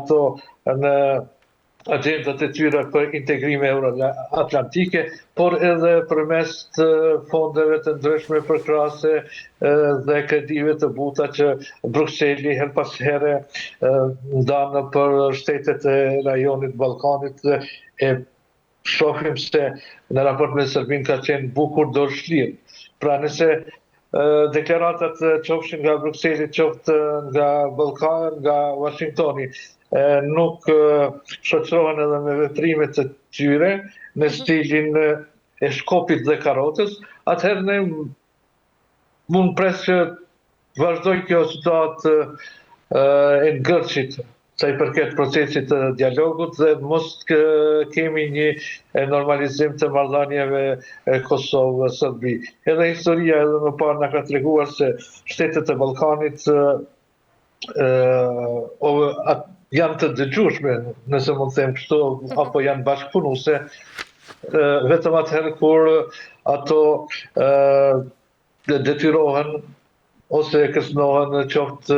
ato në agjendat e tyre për integrime euroatlantike, por edhe përmes të fondeve të ndryshme përkrahase dhe kredive të buta që Brukseli her pas here ndanë për shtetet e rajonit Ballkanit e shohim se në raport me Serbinë ka qenë bukur dorëshlirë. Pra nëse deklaratat qofshin nga Brukseli, qoftë nga Ballkani, nga Washingtoni, nuk shoqërohen edhe me veprimet të tyre në stilin e shkopit dhe karotës, atëherë ne mund pres që vazhdoj kjo situatë e ngërçit sa i përket procesit të dialogut dhe mos kemi një normalizim të marrëdhënieve Kosovë-Serbi. Edhe historia edhe më parë na ka treguar se shtetet e Ballkanit janë të dëgjueshme, nëse mund të them kështu, apo janë bashkëpunuese, vetëm atëherë kur ato detyrohen ose kërcënohen qoftë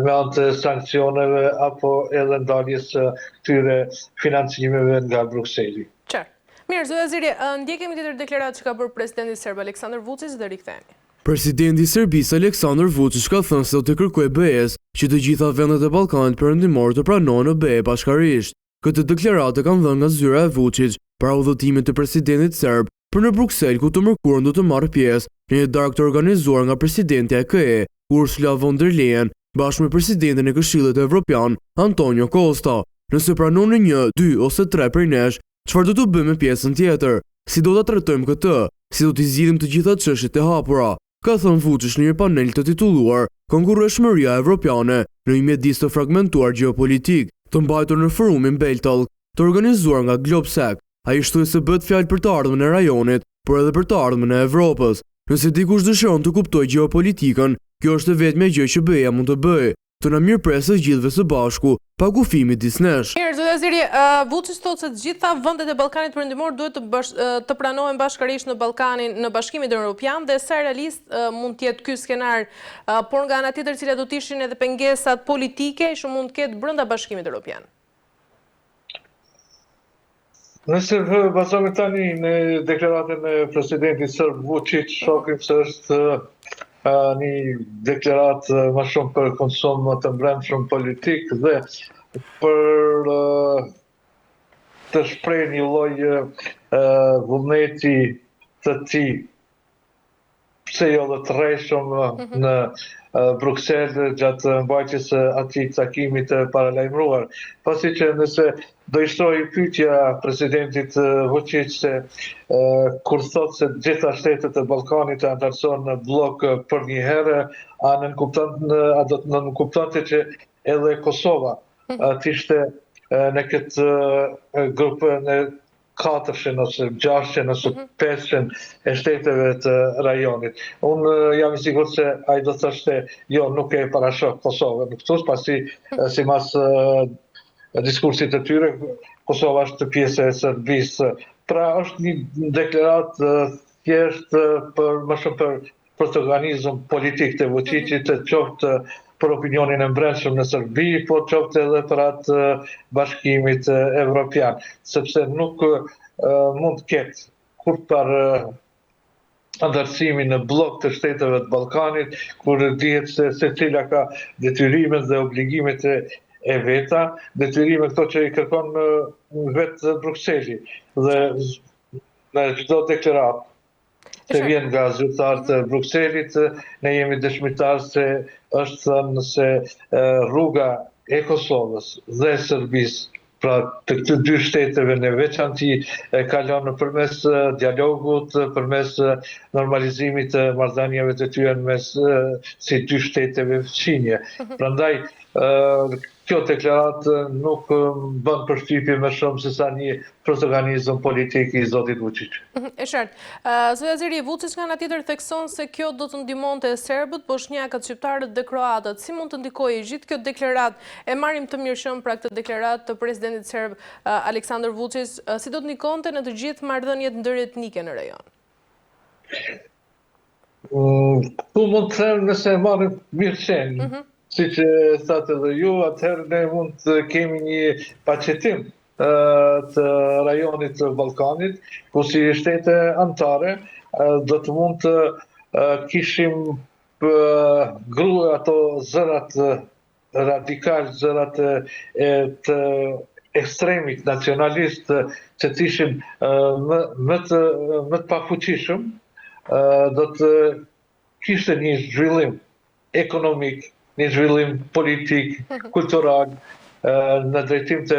me anë të sankcioneve apo edhe ndaljes këtyre financimeve nga Brukseli. Qartë. Mirë, zotëri Ziri, ndjekim tjetër deklaratë që ka bërë presidenti serb Aleksandar Vučić dhe rikthehemi. Presidenti i Serbisë Aleksandar Vučić ka thënë se do të kërkojë BE-s që të gjitha vendet e Ballkanit perëndimor të pranojnë BE bashkërisht. Këtë deklaratë kanë dhënë nga zyra e Vučić para udhëtimit të presidentit serb për në Bruksel, ku të mërkurën do të marrë pjesë në një darkë të organizuar nga presidenti e KE, Ursula von der Leyen, bashkë me presidentin e Këshillit Evropian, Antonio Costa. Nëse pranoni 1, 2 ose 3 prej nesh, çfarë do të bëjmë me pjesën tjetër? Si do ta trajtojmë këtë? Si do t'i zgjidhim të gjitha çështjet e hapura? Ka thënë Vučić në një panel të titulluar Konkurreshmëria Evropiane në një mjedis të fragmentuar gjeopolitik, të mbajtur në forumin Beltalk, të organizuar nga Globsec. Ai shtoi se bëhet fjalë për të ardhmen e rajonit, por edhe për të ardhmen e Evropës. Nëse dikush dëshiron të kuptojë gjeopolitikën, kjo është e vetmja gjë që BE-ja mund të bëjë, të na mirëpresë të gjithëve së bashku, pa kufimi disnesh. Mirë, zotëri Ziri, Vučić thotë se të gjitha vendet e Ballkanit perëndimor duhet të pranohen bashkërisht në Ballkanin, në Bashkimin Evropian, dhe sa realist mund të jetë ky skenar, por nga ana tjetër cilat do të ishin edhe pengesat politike që mund të ketë brenda Bashkimit Evropian. Nëse bazohemi tani në deklaratën e presidentit serb Vučić, shohim se është një deklaratë më shumë për konsum të brendshëm politik dhe për të shprehë një lloj vullneti të tij, pse jo dhe të rreshëm në Bruksel gjatë mbajtjes së atij takimi të paralajmëruar. Pasi që nëse do i shtoj pyetja presidentit Vučić se kur thotë se gjitha shtetet e Ballkanit e antarësohen në blok për një herë, a do të nënkuptonte që edhe Kosova të ishte në këtë grupë në 400 ose 600 ose 500 e shteteve të rajonit. Unë jam i sigurt se ai do të thoshte jo, nuk e parashok Kosovën këtu, pasi sipas diskursit të tyre, Kosova është pjesë e Serbisë. Pra është një deklaratë thjesht më shumë për protagonizëm politik të Vučićit, qoftë për opinionin e brendshëm në Serbi, por qoftë edhe për atë bashkimit evropian, sepse nuk mund të ketë kurrë antarësimin në blok të shteteve të Ballkanit, kur dihet se secila ka detyrimet dhe obligimet e veta, detyrime këto që i kërkon vetë Brukseli. Dhe në çdo deklaratë që vjen nga zyrtarët e Brukselit, ne jemi dëshmitar se është thënë se rruga e Kosovës dhe Serbisë, pra të këto dy shteteve në veçanti, kalon përmes dialogut, përmes normalizimit të marrëdhënieve të tyre mes si dy shteteve fëmijë. Prandaj kjo deklaratë nuk bën përshtypje më shumë se sa një protagonizëm politik i zotit Vučić. E qartë. Zotëri Ziri, Vučić nga ana tjetër thekson se kjo do të ndihmonte serbët, bosnjakët, shqiptarët dhe kroatët. Si mund të ndikojë gjithë kjo deklaratë? E marrim të mirëshëm pra këtë deklaratë të presidentit serb Aleksandar Vučić, si do të ndikonte në të gjithë marrëdhëniet ndëretnike në rajon? Tu mund të them nëse marrim mirëqenë, siç e thatë edhe ju, atëherë ne mund të kemi një paketim të rajonit të Ballkanit, ku si shtete anëtare do të mund të kishim ato zërat radikal, zërat të ekstremit nacionalist që të ishin më të pafuqishëm, do të kishte një zhvillim ekonomik, një zhvillim politik, kultural, në drejtim të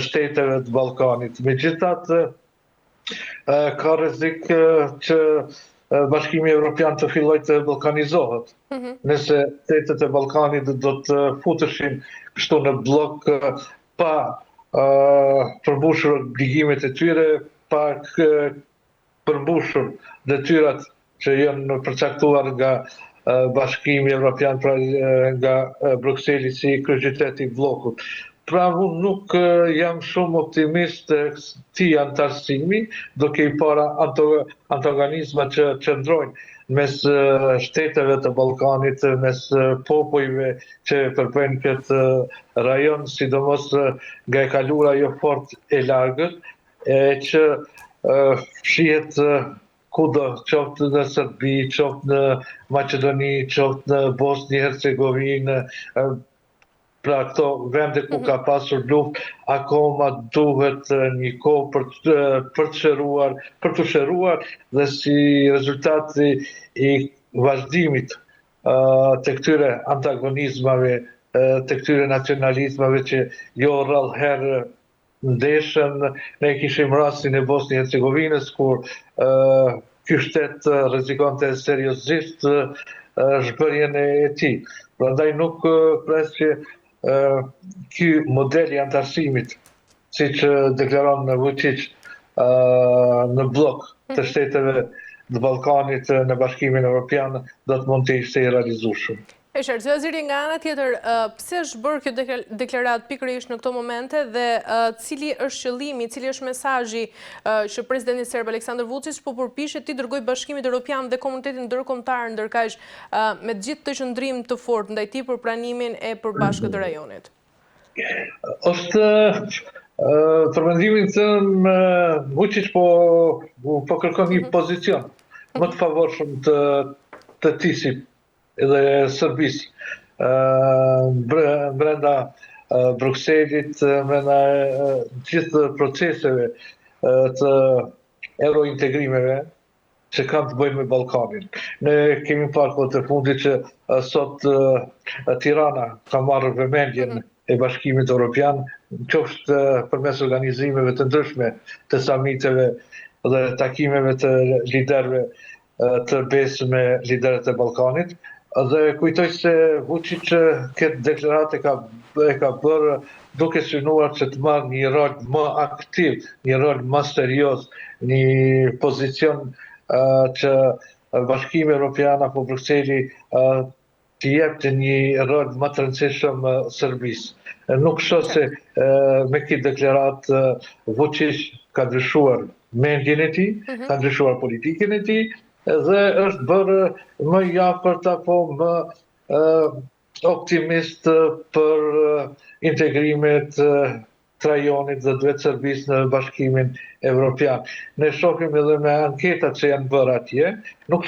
shteteve të Ballkanit. Megjithatë, ka rrezik që Bashkimi Evropian të fillojë të ballkanizohet. Nëse shtetet e Ballkanit do të futeshin kështu në blok pa përmbushur obligimet e tyre, pa përmbushur detyrat që janë përcaktuar nga Bashkimi Evropian, pra nga Brukseli si kryeqytet i bllokut. Pra unë nuk jam shumë optimist këtij antarësimi, duke i para antagonizma që qëndrojnë mes shteteve të Ballkanit, mes popujve që përpojnë këtë rajon, sidomos nga e kalura jo fort e largët, që shihet kudo, qoftë në Serbi, qoftë në Maqedoni, qoftë në Bosnjë-Hercegovinë, pra këto vende ku ka pasur luftë, akoma duhet një kohë për të shëruar dhe si rezultati i vazhdimit të këtyre antagonizmave, të këtyre nacionalizmave që jo rrallëherë ndeshën, ne kishim rastin e Bosnjë-Hercegovinës, kur ky shtet rrezikonte seriozisht zhbërjen e tij. Prandaj nuk pres që ky model i antarësimit, siç deklaron Vučić në blok të shteteve të Ballkanit në Bashkimin Evropian, do të mund të ishte i realizueshëm. E qartë, zotëri, nga ana tjetër, pse është bërë kjo deklarat pikërisht në këto momente dhe cili është qëllimi, cili është mesazhi që presidenti serb Aleksandar Vučić po përpiqet t'i dërgojë Bashkimit Evropian dhe komunitetin ndërkombëtar ndërkaq me gjithë të qëndrim të fortë ndaj tij për pranimin e përbashkët të rajonit? Është për mendimin tim Vučić po kërkon një pozicion më të favorshëm të TIS-it edhe Serbisë, brenda Brukselit, brenda gjithë proceseve të eurointegrimeve që kanë të bëjnë me Ballkanin. Ne kemi parë kohët e fundit që sot Tirana ka marrë vëmendjen e Bashkimit Evropian, qoftë përmes organizimeve të ndryshme të samiteve dhe takimeve të liderëve të besë me liderët e Ballkanit. Dhe kujtoj se Vučić këtë deklaratë e ka bërë duke synuar që të marrë një rol më aktiv, një rol më serioz, një pozicion që Bashkimi Evropian apo Brukseli të jepte një rol më të rëndësishëm Serbisë. Nuk shoh se me këtë deklaratë Vučić ka ndryshuar mendjen e tij, ka ndryshuar politikën e tij, dhe është bërë më i afërt apo më optimist për integrimet të rajonit dhe duhet Serbisë në Bashkimin Evropian. Ne shohim edhe me anketat që janë bërë atje, nuk